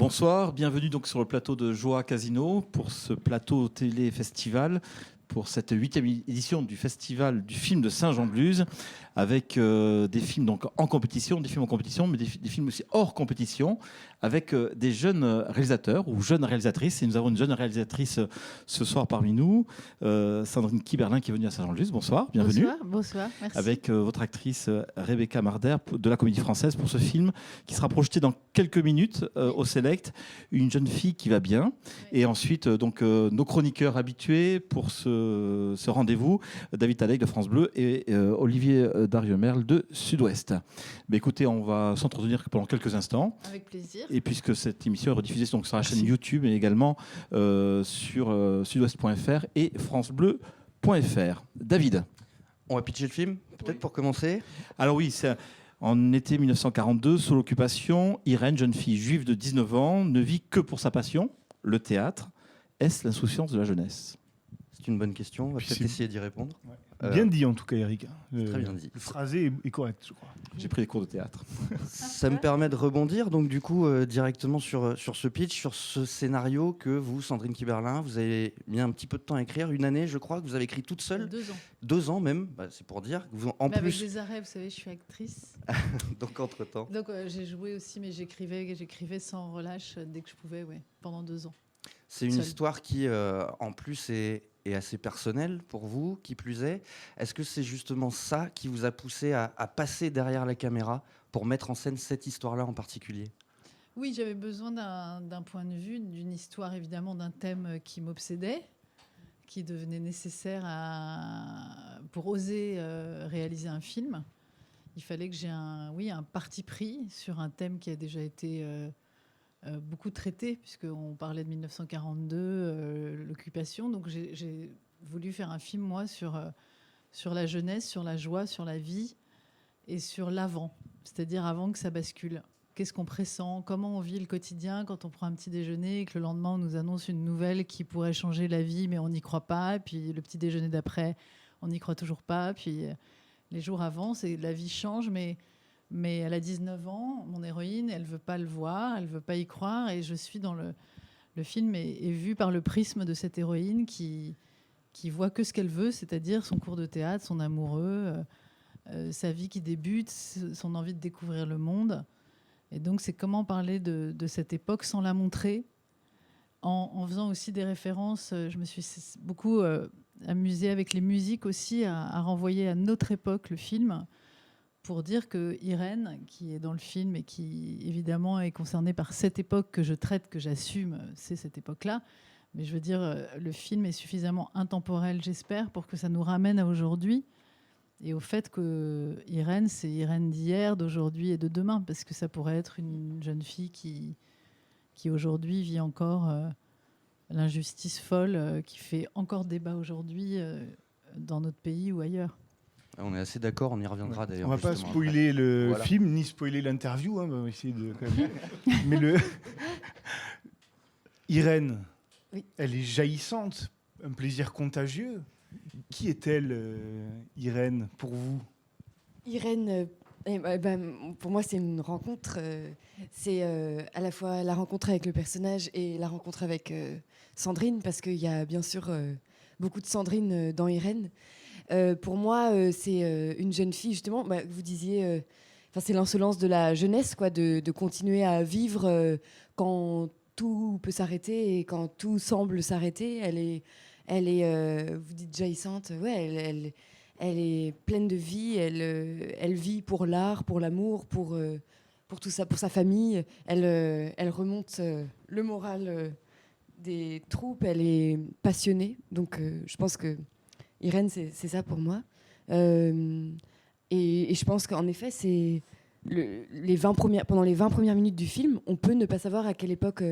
Bonsoir, bienvenue donc sur le plateau de Joie Casino pour ce plateau télé-festival, pour cette 8e édition du festival du film de Saint-Jean-de-Luz, avec des films donc en compétition, mais des films aussi hors compétition, avec des jeunes réalisateurs ou jeunes réalisatrices. Et nous avons une jeune réalisatrice ce soir parmi nous, Sandrine Kiberlin, qui est venue à Saint-Jean-de-Luz. Bonsoir, bienvenue. Bonsoir, merci. Avec votre actrice Rebecca Marder de la Comédie Française pour ce film qui sera projeté dans quelques minutes au Select. Une jeune fille qui va bien. Et ensuite, donc, nos chroniqueurs habitués pour ce rendez-vous, David Tadek de France Bleu et Olivier Dario-Merle de Sud-Ouest. Mais écoutez, on va s'entretenir pendant quelques instants. Avec plaisir. Et puisque cette émission est rediffusée donc, sur la chaîne YouTube et également sur sudouest.fr et francebleu.fr. David. On va pitcher le film, peut-être pour commencer. Alors oui, c'est en été 1942, sous l'occupation, Irène, jeune fille juive de 19 ans, ne vit que pour sa passion, le théâtre. Est-ce l'insouciance de la jeunesse ? C'est une bonne question, on va peut-être essayer d'y répondre. Ouais. Bien dit en tout cas, Eric. Très bien dit. Le phrasé est correct, je crois. J'ai pris des cours de théâtre. Ça me permet de rebondir, donc du coup, directement sur ce pitch, sur ce scénario que vous, Sandrine Kiberlin, vous avez mis un petit peu de temps à écrire, une année je crois, que vous avez écrit toute seule. 2 ans. 2 ans même, c'est pour dire. Que vous, en Mais plus... avec des arrêts, vous savez, je suis actrice. Donc entre-temps. Donc j'ai joué aussi, mais j'écrivais sans relâche dès que je pouvais, pendant 2 ans. C'est une Seule. histoire qui, en plus, est assez personnelle pour vous, qui plus est. Est-ce que c'est justement ça qui vous a poussé à passer derrière la caméra pour mettre en scène cette histoire-là en particulier ? Oui, j'avais besoin d'un point de vue, d'une histoire, évidemment, d'un thème qui m'obsédait, qui devenait nécessaire pour oser réaliser un film. Il fallait que j'ai un parti pris sur un thème qui a déjà été beaucoup traité, puisqu'on parlait de 1942, l'occupation. Donc j'ai voulu faire un film, moi, sur la jeunesse, sur la joie, sur la vie et sur l'avant, c'est-à-dire avant que ça bascule. Qu'est-ce qu'on pressent ? Comment on vit le quotidien quand on prend un petit déjeuner et que le lendemain, on nous annonce une nouvelle qui pourrait changer la vie, mais on n'y croit pas. Puis le petit déjeuner d'après, on n'y croit toujours pas. Puis les jours avant, la vie change, mais elle a 19 ans, mon héroïne, elle ne veut pas le voir, elle ne veut pas y croire. Et je suis dans le film est vu par le prisme de cette héroïne qui voit que ce qu'elle veut, c'est-à-dire son cours de théâtre, son amoureux, sa vie qui débute, son envie de découvrir le monde. Et donc, c'est comment parler de cette époque sans la montrer, en faisant aussi des références. Je me suis beaucoup amusée avec les musiques aussi, à renvoyer à notre époque le film, pour dire que Irène, qui est dans le film et qui évidemment est concernée par cette époque que je traite, que j'assume, c'est cette époque-là. Mais je veux dire, le film est suffisamment intemporel, j'espère, pour que ça nous ramène à aujourd'hui et au fait que Irène, c'est Irène d'hier, d'aujourd'hui et de demain, parce que ça pourrait être une jeune fille qui aujourd'hui vit encore l'injustice folle, qui fait encore débat aujourd'hui dans notre pays ou ailleurs. On est assez d'accord, on y reviendra d'ailleurs. On va pas spoiler après. le film, ni spoiler l'interview. On va essayer de... Mais Irène, oui. Elle est jaillissante, un plaisir contagieux. Qui est-elle, Irène, pour vous ? Irène, pour moi, c'est une rencontre. C'est à la fois la rencontre avec le personnage et la rencontre avec Sandrine, parce qu'il y a bien sûr beaucoup de Sandrine dans Irène. Pour moi, c'est une jeune fille, justement, vous disiez, c'est l'insolence de la jeunesse, quoi, de continuer à vivre quand tout peut s'arrêter et quand tout semble s'arrêter. Elle est vous dites jaillissante, ouais, elle est pleine de vie, elle vit pour l'art, pour l'amour, pour tout ça, pour sa famille. Elle remonte le moral des troupes, elle est passionnée. Donc je pense que Irène, c'est ça pour moi. Et je pense qu'en effet, c'est pendant les 20 premières minutes du film, on peut ne pas savoir à quelle époque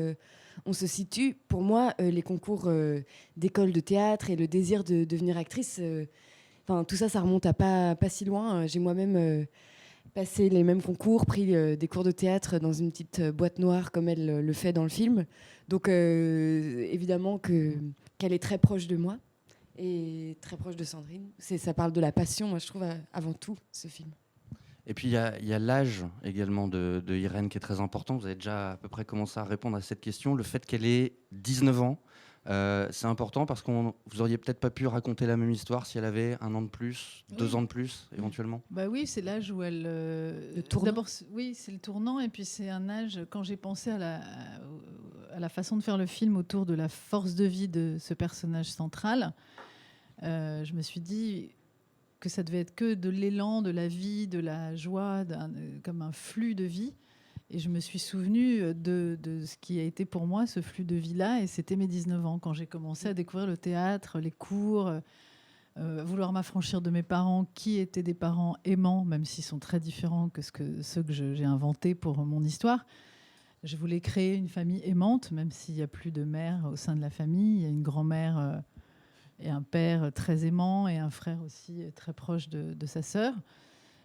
on se situe. Pour moi, les concours d'école de théâtre et le désir de devenir actrice, tout ça, ça remonte à pas si loin. J'ai moi-même passé les mêmes concours, pris des cours de théâtre dans une petite boîte noire comme elle le fait dans le film. Donc évidemment qu'elle est très proche de moi et très proche de Sandrine. Ça parle de la passion, moi, je trouve, avant tout, ce film. Et puis il y a l'âge également de Irène qui est très important. Vous avez déjà à peu près commencé à répondre à cette question. Le fait qu'elle ait 19 ans, c'est important parce que vous auriez peut-être pas pu raconter la même histoire si elle avait 1 an de plus, 2 ans de plus éventuellement. Bah oui, c'est l'âge où elle. Le tournant. D'abord, oui, c'est le tournant, et puis c'est un âge. Quand j'ai pensé à la façon de faire le film autour de la force de vie de ce personnage central, je me suis dit que ça devait être que de l'élan, de la vie, de la joie, comme un flux de vie. Et je me suis souvenue de ce qui a été pour moi ce flux de vie-là, et c'était mes 19 ans, quand j'ai commencé à découvrir le théâtre, les cours, vouloir m'affranchir de mes parents, qui étaient des parents aimants, même s'ils sont très différents que ceux que j'ai inventés pour mon histoire. Je voulais créer une famille aimante, même s'il n'y a plus de mère au sein de la famille. Il y a une grand-mère et un père très aimant, et un frère aussi très proche de sa sœur.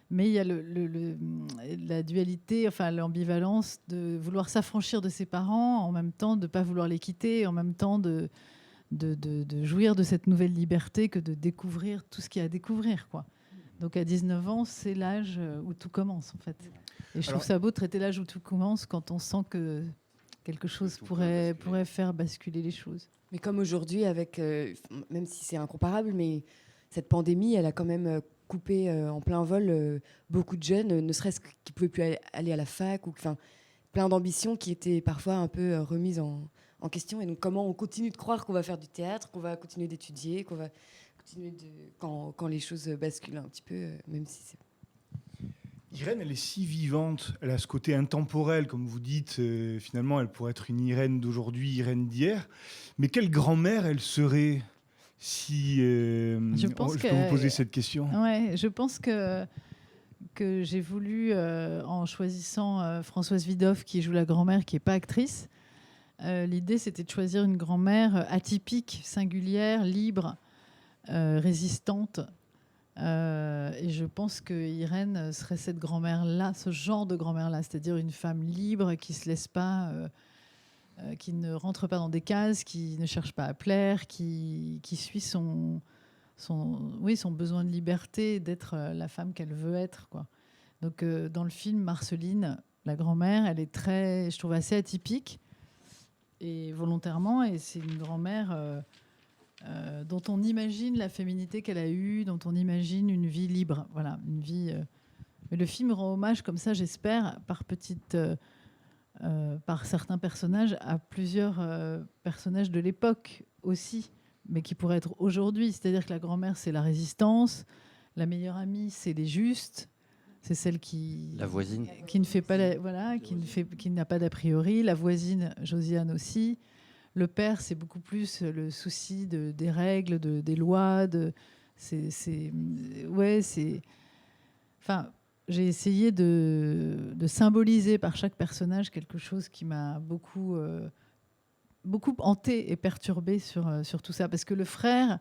Mais il y a la dualité, enfin l'ambivalence de vouloir s'affranchir de ses parents, en même temps de ne pas vouloir les quitter, en même temps de jouir de cette nouvelle liberté que de découvrir tout ce qu'il y a à découvrir, quoi. Donc à 19 ans, c'est l'âge où tout commence, en fait. Et je trouve ça beau de traiter l'âge où tout commence quand on sent que quelque chose pourrait faire basculer les choses. Mais comme aujourd'hui, avec, même si c'est incomparable, mais cette pandémie, elle a quand même coupé en plein vol beaucoup de jeunes, ne serait-ce qu'ils ne pouvaient plus aller à la fac, ou plein d'ambitions qui étaient parfois un peu remises en question. Et donc comment on continue de croire qu'on va faire du théâtre, qu'on va continuer d'étudier, qu'on va continuer quand les choses basculent un petit peu, même si c'est... Irène, elle est si vivante, elle a ce côté intemporel, comme vous dites, finalement elle pourrait être une Irène d'aujourd'hui, Irène d'hier, mais quelle grand-mère elle serait si... je peux vous poser cette question. Ouais, je pense que j'ai voulu, en choisissant Françoise Widoff, qui joue la grand-mère, qui n'est pas actrice, l'idée c'était de choisir une grand-mère atypique, singulière, libre, résistante. Et je pense que Irène serait cette grand-mère-là, ce genre de grand-mère-là, c'est-à-dire une femme libre qui se laisse pas, qui ne rentre pas dans des cases, qui ne cherche pas à plaire, qui suit son besoin de liberté, d'être la femme qu'elle veut être, quoi. Donc dans le film, Marceline, la grand-mère, elle est très, je trouve, assez atypique, et volontairement, et c'est une grand-mère dont on imagine la féminité qu'elle a eue, dont on imagine une vie libre. Voilà, une vie. Mais le film rend hommage, comme ça, j'espère, par certains personnages, à plusieurs personnages de l'époque aussi, mais qui pourraient être aujourd'hui. C'est-à-dire que la grand-mère, c'est la résistance, la meilleure amie, c'est les justes, c'est celle qui... La voisine. Qui ne fait pas... qui n'a pas d'a priori. La voisine, Josiane aussi. Le père, c'est beaucoup plus le souci des règles, des lois. Enfin, j'ai essayé de symboliser par chaque personnage quelque chose qui m'a beaucoup hanté et perturbé sur tout ça. Parce que le frère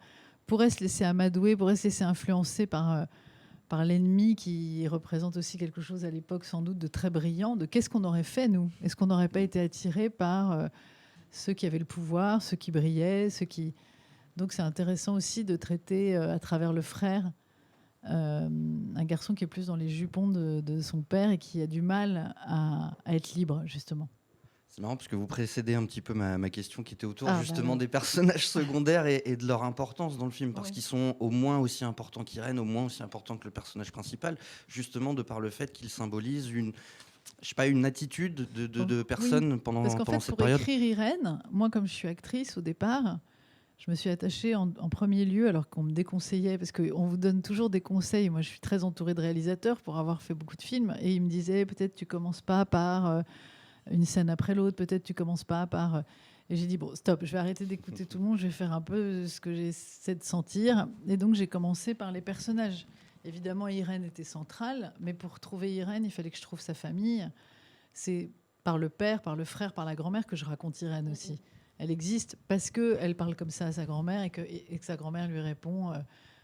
pourrait se laisser amadouer, pourrait se laisser influencer par l'ennemi, qui représente aussi quelque chose à l'époque sans doute de très brillant. De qu'est-ce qu'on aurait fait, nous ? Est-ce qu'on n'aurait pas été attirés par... ceux qui avaient le pouvoir, ceux qui brillaient, Donc c'est intéressant aussi de traiter à travers le frère un garçon qui est plus dans les jupons de son père et qui a du mal à être libre, justement. C'est marrant parce que vous précédez un petit peu ma question qui était autour justement des personnages secondaires et de leur importance dans le film, parce qu'ils sont au moins aussi importants qu'Irène, au moins aussi importants que le personnage principal, justement de par le fait qu'ils symbolisent une attitude de personnes pendant cette période. Parce qu'en fait, pour écrire Irène, moi, comme je suis actrice au départ, je me suis attachée en premier lieu, alors qu'on me déconseillait, parce qu'on vous donne toujours des conseils. Moi, je suis très entourée de réalisateurs pour avoir fait beaucoup de films, et ils me disaient, peut-être tu commences pas par une scène après l'autre, peut-être tu commences pas par... Et j'ai dit, bon, stop, je vais arrêter d'écouter tout le monde, je vais faire un peu ce que j'essaie de sentir. Et donc, j'ai commencé par les personnages. Évidemment, Irène était centrale, mais pour trouver Irène, il fallait que je trouve sa famille. C'est par le père, par le frère, par la grand-mère que je raconte Irène aussi. Elle existe parce qu'elle parle comme ça à sa grand-mère et que sa grand-mère lui répond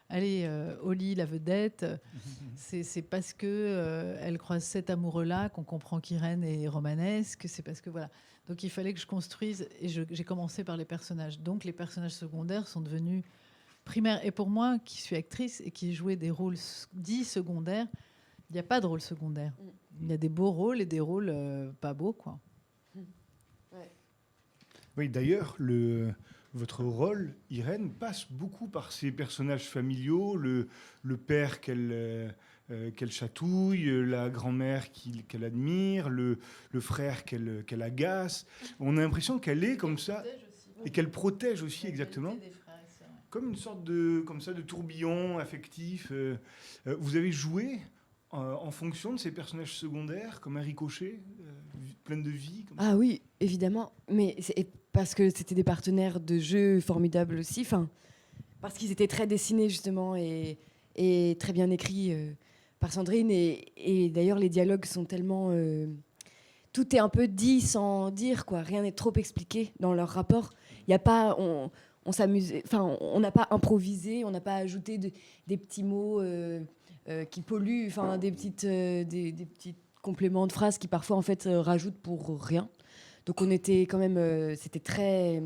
allez, Oli, la vedette. C'est parce qu'elle croise cet amoureux-là qu'on comprend qu'Irène est romanesque. C'est parce que voilà. Donc il fallait que je construise, et j'ai commencé par les personnages. Donc les personnages secondaires sont devenus primaires. Et pour moi, qui suis actrice et qui jouais des rôles dits secondaires, Il n'y a pas de rôle secondaire. Il y a des beaux rôles et des rôles pas beaux, quoi. Oui, d'ailleurs, votre rôle, Irène, passe beaucoup par ces personnages familiaux, le père qu'elle chatouille, la grand-mère qu'elle admire, le frère qu'elle agace. On a l'impression qu'elle est comme ça, et qu'elle protège aussi, exactement, comme une sorte de tourbillon affectif. Vous avez joué en fonction de ces personnages secondaires, comme un ricochet, plein de vie comme ça. Oui, évidemment. Mais parce que c'était des partenaires de jeu formidables aussi. Parce qu'ils étaient très dessinés, justement, et très bien écrits par Sandrine. Et d'ailleurs, les dialogues sont tellement... tout est un peu dit sans dire, quoi. Rien n'est trop expliqué dans leur rapport. Il n'y a pas... On s'amuse... Enfin, on n'a pas improvisé, on n'a pas ajouté des petits mots... qui polluent, des petits compléments de phrases qui parfois en fait rajoutent pour rien. Donc on était quand même, c'était très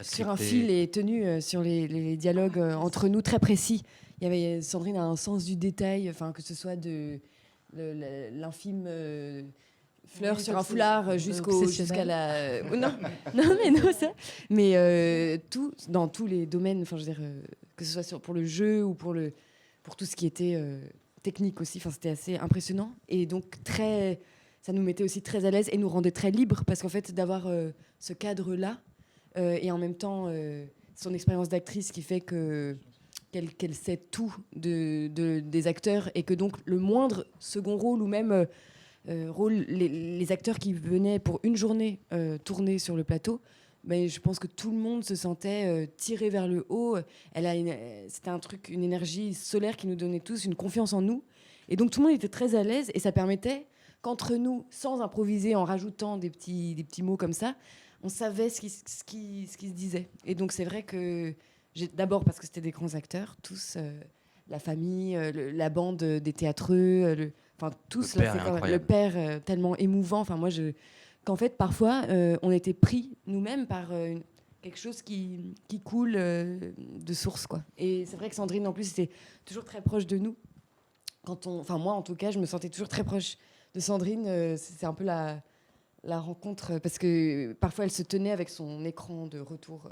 sur un fil et tenu sur les dialogues entre nous, très précis. Sandrine a un sens du détail, que ce soit de l'infime fleur sur un foulard jusqu'à la non tout dans tous les domaines, je veux dire, que ce soit pour le jeu ou pour tout ce qui était technique aussi. C'était assez impressionnant. Et donc, ça nous mettait aussi très à l'aise et nous rendait très libres parce qu'en fait, d'avoir ce cadre-là et en même temps, son expérience d'actrice qui fait qu'elle sait tout des acteurs et que donc le moindre second rôle ou même rôle, les acteurs qui venaient pour une journée tourner sur le plateau, je pense que tout le monde se sentait tiré vers le haut. C'était une énergie solaire qui nous donnait tous une confiance en nous. Et donc tout le monde était très à l'aise et ça permettait qu'entre nous, sans improviser, en rajoutant des petits mots comme ça, on savait ce qui se disait. Et donc c'est vrai que d'abord parce que c'était des grands acteurs, tous, la famille, la bande des théâtreux, tous. Le père tellement émouvant. Qu'en fait, parfois, on était pris nous-mêmes par quelque chose qui coule de source, quoi. Et c'est vrai que Sandrine, en plus, était toujours très proche de nous. Moi, en tout cas, je me sentais toujours très proche de Sandrine. C'est un peu la rencontre, parce que parfois, elle se tenait avec son écran de retour,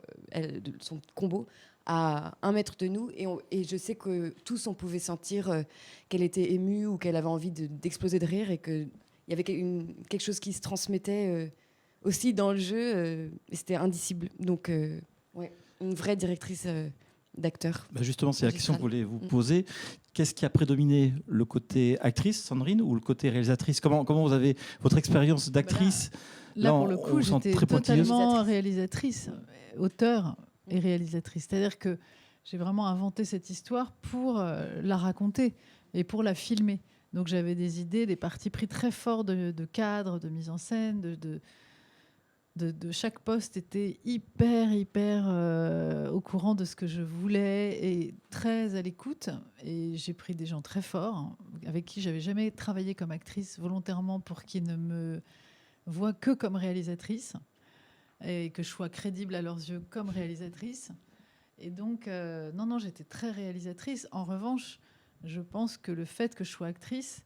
son combo, à 1 mètre de nous. Et je sais que tous, on pouvait sentir qu'elle était émue ou qu'elle avait envie d'exploser de rire et que il y avait quelque chose qui se transmettait aussi dans le jeu, et c'était indicible. Donc, une vraie directrice d'acteur. Justement, c'est la question que je voulais vous poser. Qu'est-ce qui a prédominé, le côté actrice, Sandrine, ou le côté réalisatrice ? Comment vous avez votre expérience d'actrice ? Là, pour le coup, j'étais totalement réalisatrice, auteur et réalisatrice. C'est-à-dire que j'ai vraiment inventé cette histoire pour la raconter et pour la filmer. Donc j'avais des idées, des partis pris très forts de cadre, de mise en scène, de chaque poste était hyper au courant de ce que je voulais et très à l'écoute. Et j'ai pris des gens très forts avec qui j'avais jamais travaillé comme actrice volontairement pour qu'ils ne me voient que comme réalisatrice et que je sois crédible à leurs yeux comme réalisatrice. Et donc, non, j'étais très réalisatrice. En revanche, je pense que le fait que je sois actrice,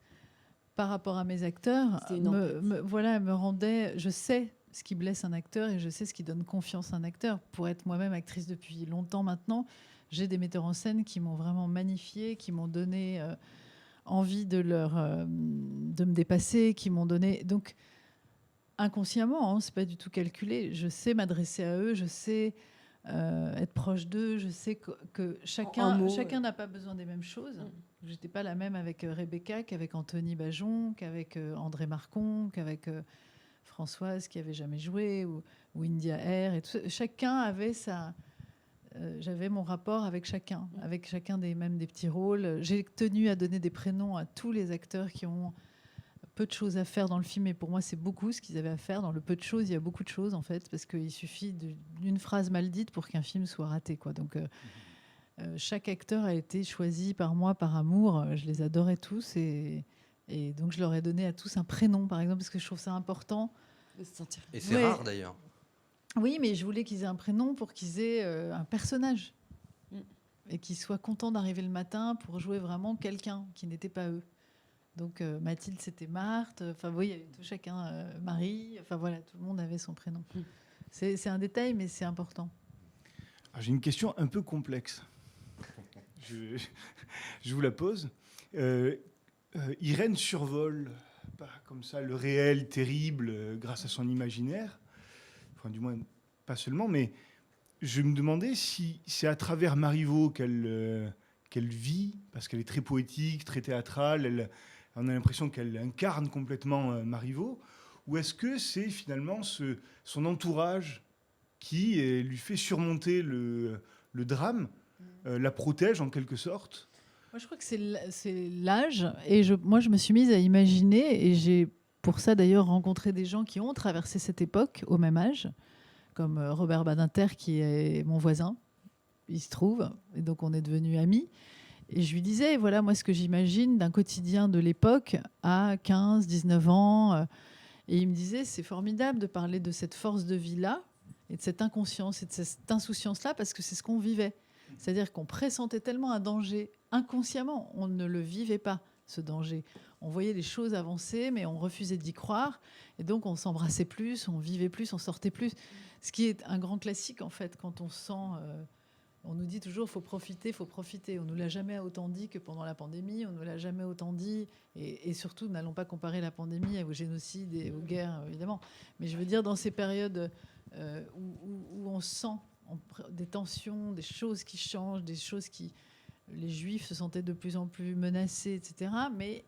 par rapport à mes acteurs, me rendait... Je sais ce qui blesse un acteur et je sais ce qui donne confiance à un acteur. Pour être moi-même actrice depuis longtemps maintenant, j'ai des metteurs en scène qui m'ont vraiment magnifiée, qui m'ont donné envie de me dépasser, qui m'ont donné... Donc, inconsciemment, c'est pas du tout calculé. Je sais m'adresser à eux, je sais... être proche d'eux, je sais que chacun n'a pas besoin des mêmes choses. J'étais pas la même avec Rebecca qu'avec Anthony Bajon, qu'avec André Marcon, qu'avec Françoise qui avait jamais joué, ou India Air. Et tout. Chacun avait j'avais mon rapport avec chacun des petits rôles. J'ai tenu à donner des prénoms à tous les acteurs qui ont peu de choses à faire dans le film, et pour moi c'est beaucoup ce qu'ils avaient à faire. Dans le peu de choses, il y a beaucoup de choses en fait, parce qu'il suffit d'une phrase mal dite pour qu'un film soit raté, quoi. Donc chaque acteur a été choisi par moi par amour. Je les adorais tous, et donc je leur ai donné à tous un prénom, par exemple, parce que je trouve ça important de se sentir. Et c'est rare d'ailleurs. Oui, mais je voulais qu'ils aient un prénom pour qu'ils aient un personnage et qu'ils soient contents d'arriver le matin pour jouer vraiment quelqu'un qui n'était pas eux. Donc Mathilde, c'était Marthe. Enfin, oui, il y avait tout chacun, Marie. Enfin voilà, tout le monde avait son prénom. C'est un détail, mais c'est important. Alors, j'ai une question un peu complexe. Je vous la pose. Irène survole pas comme ça le réel terrible grâce à son imaginaire. Enfin, du moins, pas seulement, mais je me demandais si c'est à travers Marivaux qu'elle vit, parce qu'elle est très poétique, très théâtrale, on a l'impression qu'elle incarne complètement Marivaux, ou est-ce que c'est finalement son entourage qui lui fait surmonter le drame, la protège en quelque sorte? Moi, je crois que c'est l'âge. Et moi, je me suis mise à imaginer, et j'ai pour ça d'ailleurs rencontré des gens qui ont traversé cette époque au même âge, comme Robert Badinter, qui est mon voisin, il se trouve, et donc on est devenus amis. Et je lui disais, voilà, moi, ce que j'imagine d'un quotidien de l'époque à 15, 19 ans. Et il me disait, c'est formidable de parler de cette force de vie-là, et de cette inconscience, et de cette insouciance-là, parce que c'est ce qu'on vivait. C'est-à-dire qu'on pressentait tellement un danger inconsciemment, on ne le vivait pas, ce danger. On voyait les choses avancer, mais on refusait d'y croire. Et donc, on s'embrassait plus, on vivait plus, on sortait plus. Ce qui est un grand classique, en fait, quand on sent... on nous dit toujours, il faut profiter, il faut profiter. On ne nous l'a jamais autant dit que pendant la pandémie. On ne nous l'a jamais autant dit. Et surtout, n'allons pas comparer la pandémie au génocide et aux guerres, évidemment. Mais je veux dire, dans ces périodes où on sent des tensions, des choses qui changent, des choses qui... Les Juifs se sentaient de plus en plus menacés, etc. Mais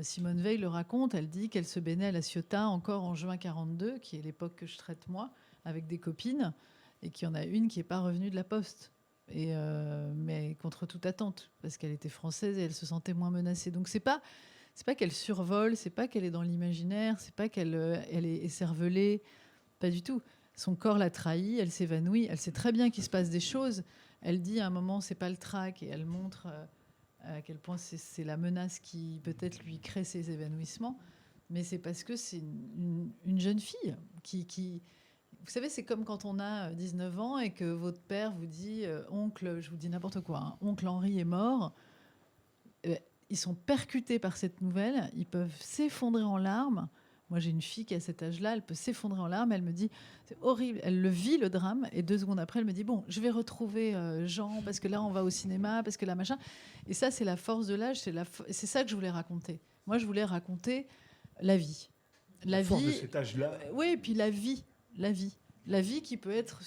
Simone Veil le raconte, elle dit qu'elle se baignait à La Ciotat encore en juin 42, qui est l'époque que je traite moi, avec des copines, et qu'il y en a une qui n'est pas revenue de la poste, mais contre toute attente, parce qu'elle était française et elle se sentait moins menacée. Donc c'est pas qu'elle survole, c'est pas qu'elle est dans l'imaginaire, c'est pas qu'elle elle est écervelée, pas du tout. Son corps l'a trahie, elle s'évanouit, elle sait très bien qu'il se passe des choses. Elle dit à un moment, c'est pas le trac, et elle montre à quel point c'est la menace qui peut-être lui crée ces évanouissements. Mais c'est parce que c'est une jeune fille qui... Vous savez, c'est comme quand on a 19 ans et que votre père vous dit oncle, je vous dis n'importe quoi, hein, oncle Henri est mort. Ils sont percutés par cette nouvelle, ils peuvent s'effondrer en larmes. Moi, j'ai une fille qui, à cet âge-là, elle peut s'effondrer en larmes. Elle me dit, c'est horrible. Elle le vit, le drame. Et 2 secondes après, elle me dit, bon, je vais retrouver Jean, parce que là, on va au cinéma, parce que là, machin. Et ça, c'est la force de l'âge. C'est ça que je voulais raconter. Moi, je voulais raconter la vie. La force de cet âge-là. Oui, et puis la vie. La vie qui peut être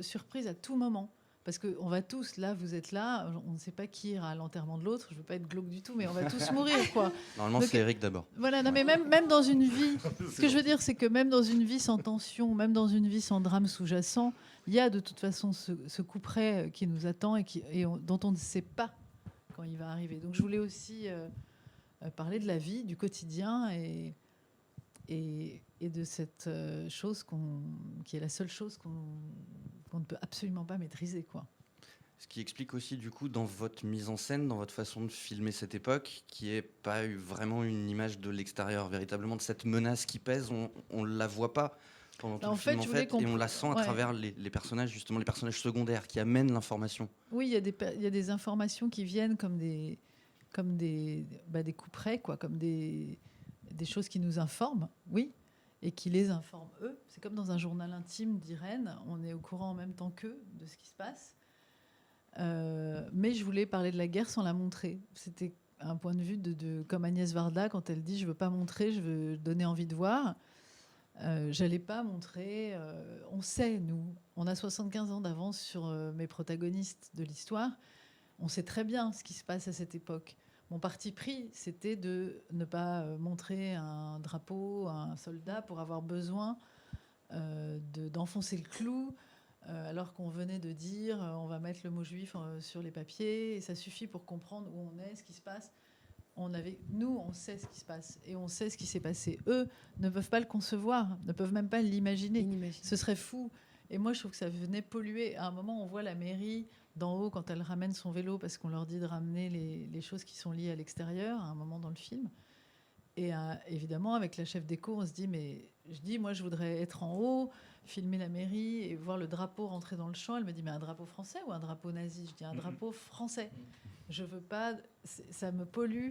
surprise à tout moment. Parce qu'on va tous, là, vous êtes là, on ne sait pas qui ira à l'enterrement de l'autre, je ne veux pas être glauque du tout, mais on va tous mourir, quoi. Normalement, c'est Eric d'abord. Voilà, non, mais même dans une vie, ce que je veux dire, c'est que même dans une vie sans tension, même dans une vie sans drame sous-jacent, il y a de toute façon ce coup près qui nous attend dont on ne sait pas quand il va arriver. Donc je voulais aussi parler de la vie, du quotidien et de cette chose qui est la seule chose qu'on ne peut absolument pas maîtriser, quoi. Ce qui explique aussi, du coup, dans votre mise en scène, dans votre façon de filmer cette époque, qui n'est pas vraiment une image de l'extérieur, véritablement, de cette menace qui pèse, on ne la voit pas pendant tout le film, et on la sent à travers les personnages, justement, les personnages secondaires qui amènent l'information. Oui, il y a des informations qui viennent comme des coups près, quoi, comme des choses qui nous informent, oui, et qui les informent eux. C'est comme dans un journal intime d'Irène, on est au courant en même temps qu'eux de ce qui se passe. Mais je voulais parler de la guerre sans la montrer. C'était un point de vue comme Agnès Varda, quand elle dit « je veux pas montrer, je veux donner envie de voir ». J'allais pas montrer. On sait, nous, on a 75 ans d'avance sur mes protagonistes de l'histoire. On sait très bien ce qui se passe à cette époque. Mon parti pris, c'était de ne pas montrer un drapeau, un soldat, pour avoir besoin d'enfoncer le clou, alors qu'on venait de dire on va mettre le mot juif sur les papiers, et ça suffit pour comprendre où on est, ce qui se passe. Nous, on sait ce qui se passe, et on sait ce qui s'est passé. Eux ne peuvent pas le concevoir, ne peuvent même pas l'imaginer. Ce serait fou. Et moi, je trouve que ça venait polluer. À un moment, on voit la mairie d'en haut quand elle ramène son vélo, parce qu'on leur dit de ramener les choses qui sont liées à l'extérieur, à un moment dans le film. Et évidemment, avec la chef d'éco, on se dit, moi, je voudrais être en haut, filmer la mairie et voir le drapeau rentrer dans le champ. Elle me dit, mais un drapeau français ou un drapeau nazi? Je dis, un drapeau français. Je veux pas... Ça me pollue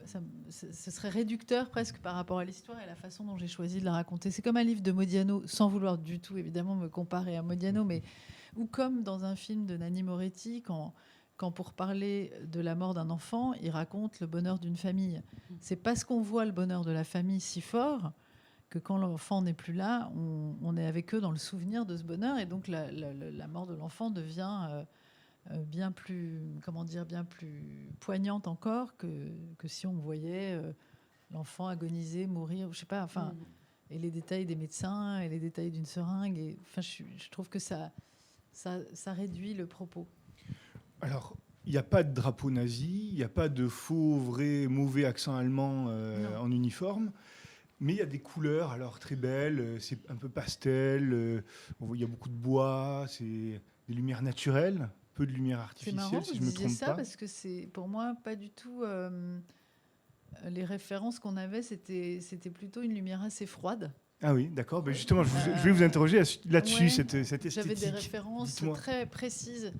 ce serait réducteur presque par rapport à l'histoire et la façon dont j'ai choisi de la raconter. C'est comme un livre de Modiano, sans vouloir du tout évidemment me comparer à Modiano, mais ou comme dans un film de Nanni Moretti, quand pour parler de la mort d'un enfant, il raconte le bonheur d'une famille. C'est parce qu'on voit le bonheur de la famille si fort que quand l'enfant n'est plus là, on est avec eux dans le souvenir de ce bonheur, et donc la mort de l'enfant devient bien plus poignante encore que si on voyait l'enfant agoniser, mourir, je sais pas, enfin, et les détails des médecins et les détails d'une seringue, et enfin, je trouve que ça réduit le propos. Alors, il n'y a pas de drapeau nazi, il n'y a pas de faux, vrai, mauvais accent allemand en uniforme, mais il y a des couleurs, alors très belles, c'est un peu pastel, il y a beaucoup de bois, c'est des lumières naturelles, peu de lumière artificielle, c'est marrant, si je me trompe ça, pas. parce que c'est pour moi pas du tout... les références qu'on avait, c'était plutôt une lumière assez froide. Ah oui, d'accord. Ben justement, je vais vous interroger là-dessus, Ouais, cette esthétique. J'avais des références très précises.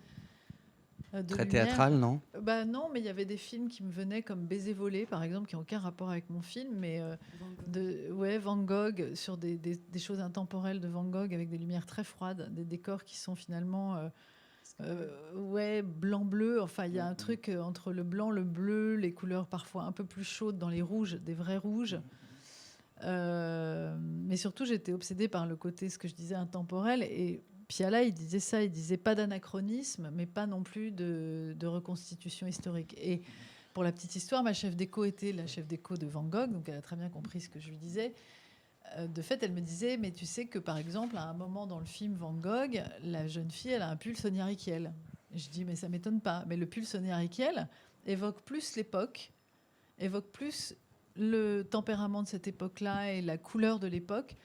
Très théâtrale, non ? Bah non, mais il y avait des films qui me venaient comme Baiser volé, par exemple, qui n'ont aucun rapport avec mon film, mais Van Gogh, sur des choses intemporelles de Van Gogh, avec des lumières très froides, des décors qui sont finalement blanc-bleu. Enfin, il y a un truc entre le blanc, le bleu, les couleurs parfois un peu plus chaudes dans les rouges, des vrais rouges. Mais surtout, j'étais obsédée par le côté, ce que je disais, intemporel. Et Piala, il disait ça, il disait pas d'anachronisme, mais pas non plus de reconstitution historique. Et pour la petite histoire, ma chef d'écho était la chef d'écho de Van Gogh, donc elle a très bien compris ce que je lui disais. De fait, elle me disait, mais tu sais que, par exemple, à un moment dans le film Van Gogh, la jeune fille, elle a un pull Sonia Rykiel. Je dis, mais ça m'étonne pas. Mais le pull Sonia Rykiel évoque plus l'époque, évoque plus le tempérament de cette époque-là et la couleur de l'époque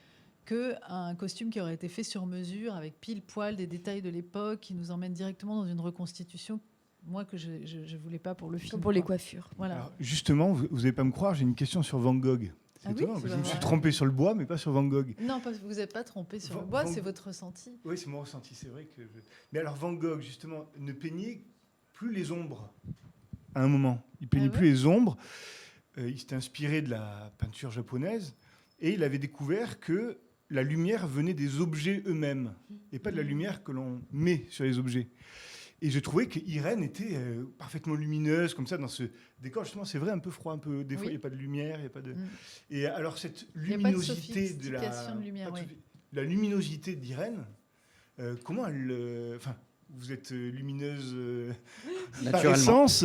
qu'un costume qui aurait été fait sur mesure avec pile poil des détails de l'époque qui nous emmène directement dans une reconstitution, moi, que je ne voulais pas pour le film. Comme pour les coiffures. Voilà. Alors, justement, vous n'allez pas me croire, j'ai une question sur Van Gogh. C'est étonnant, parce que je me suis trompé sur le bois, mais pas sur Van Gogh. Non, parce que vous n'êtes pas trompé sur le bois, c'est votre ressenti. Oui, c'est mon ressenti, c'est vrai que... Mais alors Van Gogh, justement, ne peignait plus les ombres à un moment. Il peignait plus les ombres. Il s'était inspiré de la peinture japonaise et il avait découvert que la lumière venait des objets eux-mêmes et pas de la lumière que l'on met sur les objets. Et je trouvais qu'Irène était parfaitement lumineuse, comme ça, dans ce décor. Justement, c'est vrai, un peu froid, un peu. Des fois, il n'y a pas de lumière, il n'y a pas de. Et alors, cette luminosité de la luminosité d'Irène, comment elle. Enfin, vous êtes lumineuse par essence.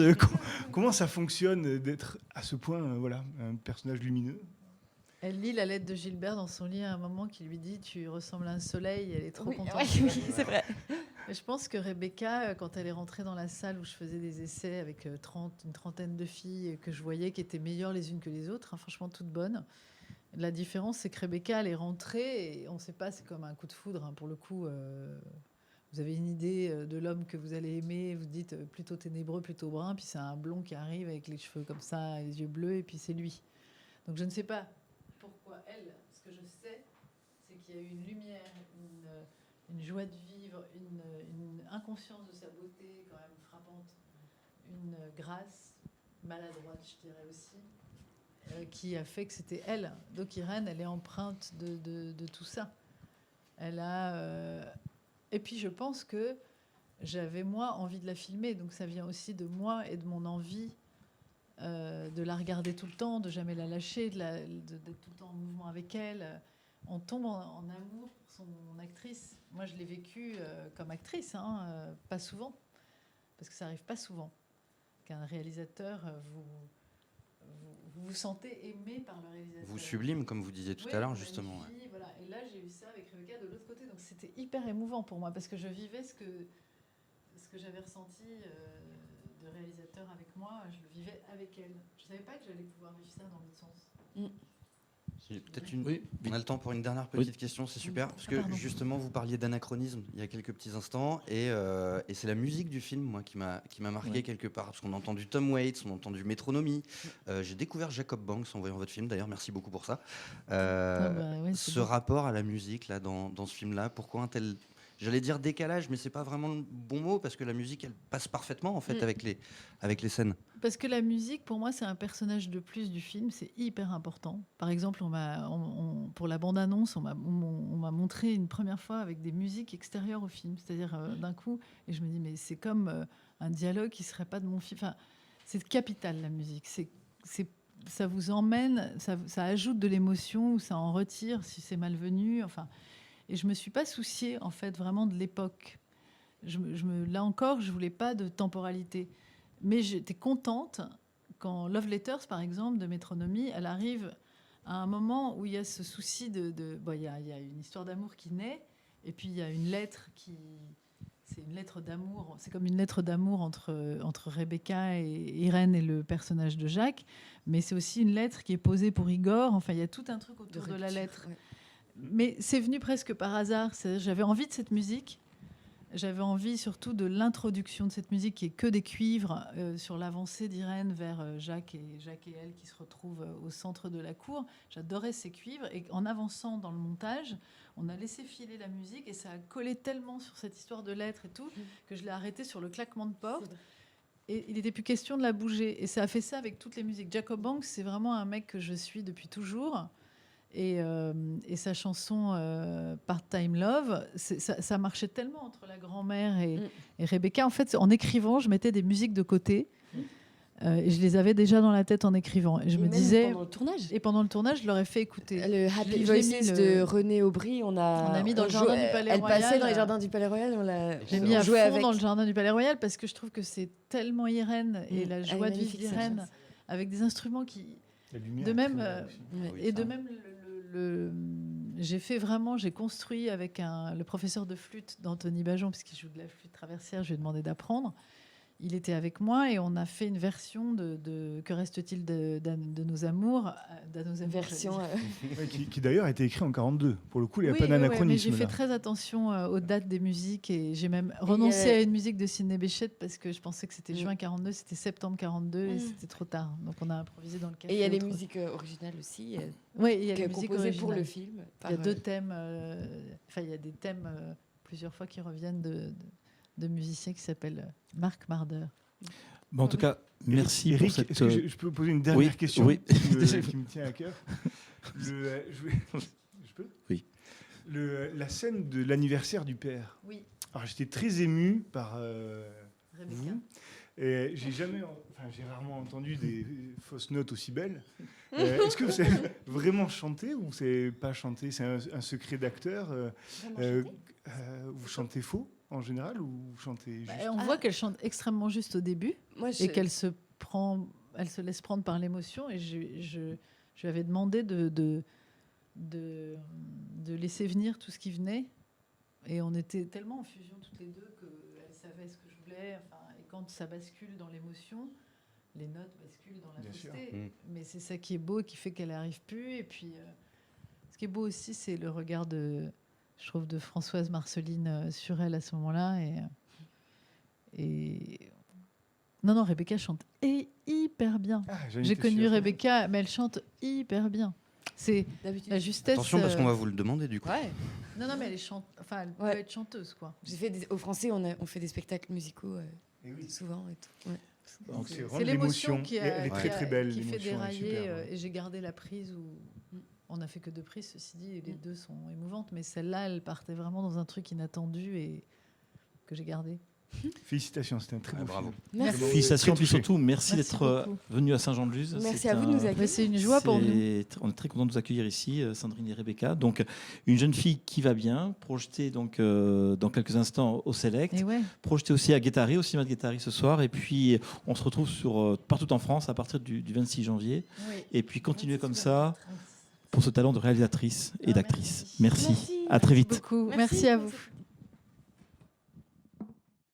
Comment ça fonctionne d'être à ce point, voilà, un personnage lumineux? Elle lit la lettre de Gilbert dans son lit à un moment qui lui dit « Tu ressembles à un soleil ». Elle est trop contente. Oui, c'est vrai. Et je pense que Rebecca, quand elle est rentrée dans la salle où je faisais des essais avec une trentaine de filles que je voyais qui étaient meilleures les unes que les autres, franchement toutes bonnes, la différence, c'est que Rebecca, elle est rentrée et on ne sait pas, c'est comme un coup de foudre. Pour le coup, vous avez une idée de l'homme que vous allez aimer, vous dites plutôt ténébreux, plutôt brun, puis c'est un blond qui arrive avec les cheveux comme ça, les yeux bleus, et puis c'est lui. Donc je ne sais pas pourquoi elle, ce que je sais, c'est qu'il y a eu une lumière, une joie de vivre, une inconscience de sa beauté quand même frappante, une grâce maladroite, je dirais aussi, qui a fait que c'était elle. Donc Irène, elle est empreinte de tout ça. Elle a... Et puis je pense que j'avais, moi, envie de la filmer, donc ça vient aussi de moi et de mon envie de la regarder tout le temps, de jamais la lâcher, d'être tout le temps en mouvement avec elle. On tombe en amour pour son actrice. Moi, je l'ai vécu comme actrice, pas souvent, parce que ça arrive pas souvent qu'un réalisateur vous sentez aimé par le réalisateur. Vous sublime, comme vous disiez tout à l'heure, justement. Ouais. Voilà. Et là, j'ai eu ça avec Rebecca de l'autre côté, donc c'était hyper émouvant pour moi, parce que je vivais ce que j'avais ressenti de réalisateur avec moi, je le vivais avec elle. Je savais pas que j'allais pouvoir vivre ça dans l'autre sens. On a le temps pour une dernière petite question, c'est super, parce que justement vous parliez d'anachronisme il y a quelques petits instants, et c'est la musique du film, moi, qui m'a marqué quelque part, parce qu'on a entendu Tom Waits, on a entendu Métronomie, j'ai découvert Jacob Banks en voyant votre film, d'ailleurs, merci beaucoup pour ça. Ce rapport à la musique là dans ce film-là, pourquoi un tel... j'allais dire décalage, mais c'est pas vraiment le bon mot parce que la musique, elle passe parfaitement en fait avec les scènes. Parce que la musique, pour moi, c'est un personnage de plus du film, c'est hyper important. Par exemple, pour la bande-annonce, on m'a montré une première fois avec des musiques extérieures au film, c'est-à-dire d'un coup, et je me dis, mais c'est comme un dialogue qui serait pas de mon film. Enfin, c'est capital, la musique. Ça vous emmène, ça ajoute de l'émotion ou ça en retire si c'est malvenu. Enfin, et je me suis pas souciée, en fait, vraiment de l'époque. Là encore, je voulais pas de temporalité. Mais j'étais contente quand Love Letters, par exemple, de Métronomie, elle arrive à un moment où il y a ce souci il y a une histoire d'amour qui naît, et puis il y a une lettre c'est une lettre d'amour. C'est comme une lettre d'amour entre Rebecca et Irène et le personnage de Jacques, mais c'est aussi une lettre qui est posée pour Igor. Enfin, il y a tout un truc autour de la lettre. Ouais. Mais c'est venu presque par hasard. J'avais envie de cette musique. J'avais envie surtout de l'introduction de cette musique qui est que des cuivres sur l'avancée d'Irène vers Jacques et elle qui se retrouvent au centre de la cour. J'adorais ces cuivres et en avançant dans le montage, on a laissé filer la musique et ça a collé tellement sur cette histoire de lettres et tout que je l'ai arrêté sur le claquement de porte. Et il n'était plus question de la bouger. Et ça a fait ça avec toutes les musiques. Jacob Banks, c'est vraiment un mec que je suis depuis toujours. Et sa chanson Part-Time Love, ça marchait tellement entre la grand-mère et Rebecca. En fait, en écrivant, je mettais des musiques de côté. Et je les avais déjà dans la tête en écrivant. Et je me disais. Pendant le tournage. Et pendant le tournage, je leur ai fait écouter. Le Happy Voices de René Aubry, on a mis dans le jardin du Palais Royal. Elle passait dans les jardins du Palais Royal. J'ai mis à fond dans le jardin du Palais Royal parce que je trouve que c'est tellement Irène et la joie de vivre d'Irène avec des instruments qui. De même. Et de même. J'ai construit avec le professeur de flûte d'Anthony Bajon, puisqu'il joue de la flûte traversière, je lui ai demandé d'apprendre. Il était avec moi et on a fait une version de Que reste-t-il de nos amours, version qui d'ailleurs a été écrit en 42. Pour le coup, il n'y a pas d'anachronisme. Mais j'ai fait très attention aux dates des musiques et j'ai même renoncé à une musique de Sidney Bechet parce que je pensais que c'était juin 42, c'était septembre 42 et c'était trop tard. Donc on a improvisé dans le café. Et il y a les musiques originales aussi. Oui, il y a les musiques composées pour le film. Il y a deux thèmes. Il y a des thèmes plusieurs fois qui reviennent de musiciens qui s'appellent Marc Marder. Bon, en tout cas, merci Eric, pour cette... Est-ce que je peux poser une dernière question qui me tient à cœur Je peux Oui. La scène de l'anniversaire du père. Oui. Alors, j'étais très ému par Rebecca. vous. Et j'ai rarement entendu des fausses notes aussi belles. Est-ce que vous savez vraiment chanter ou c'est pas chanter? C'est un secret d'acteur. Vous chantez faux en général ou vous chantez juste? On voit qu'elle chante extrêmement juste au début et qu'elle se laisse prendre par l'émotion. Et je lui avais demandé de laisser venir tout ce qui venait. Et on était tellement en fusion toutes les deux qu'elle savait ce que je voulais. Et quand ça bascule dans l'émotion, les notes basculent dans la fausseté. Mais c'est ça qui est beau et qui fait qu'elle n'arrive plus. Et puis, ce qui est beau aussi, c'est le regard je trouve, de Françoise Marceline sur elle à ce moment-là. Non, Rebecca chante hyper bien. J'ai connu Rebecca, mais elle chante hyper bien. C'est la justesse. Attention, parce qu'on va vous le demander du coup. Ouais. Non, mais elle peut être chanteuse, quoi. Au Français, on fait des spectacles musicaux souvent et tout. Ouais. Donc c'est l'émotion qui elle est très très belle, qui fait dérailler. super, et j'ai gardé la prise où on n'a fait que 2 prises, ceci dit, et les 2 sont émouvantes, mais celle-là, elle partait vraiment dans un truc inattendu et que j'ai gardé. Félicitations, c'était un très beau bravo. film. Merci. Félicitations, puis surtout, merci d'être beaucoup. venu à Saint-Jean-de-Luz. Merci à vous de nous accueillir. C'est une joie pour nous. On est très content de vous accueillir ici, Sandrine et Rebecca. Donc, une jeune fille qui va bien, projetée donc, dans quelques instants au Select, projetée aussi à Guétari, au cinéma de Guétari ce soir. Et puis, on se retrouve partout en France à partir du 26 janvier. Oui. Et puis, continuez comme ça pour ce talent de réalisatrice et d'actrice. Merci. À très vite. Merci à vous.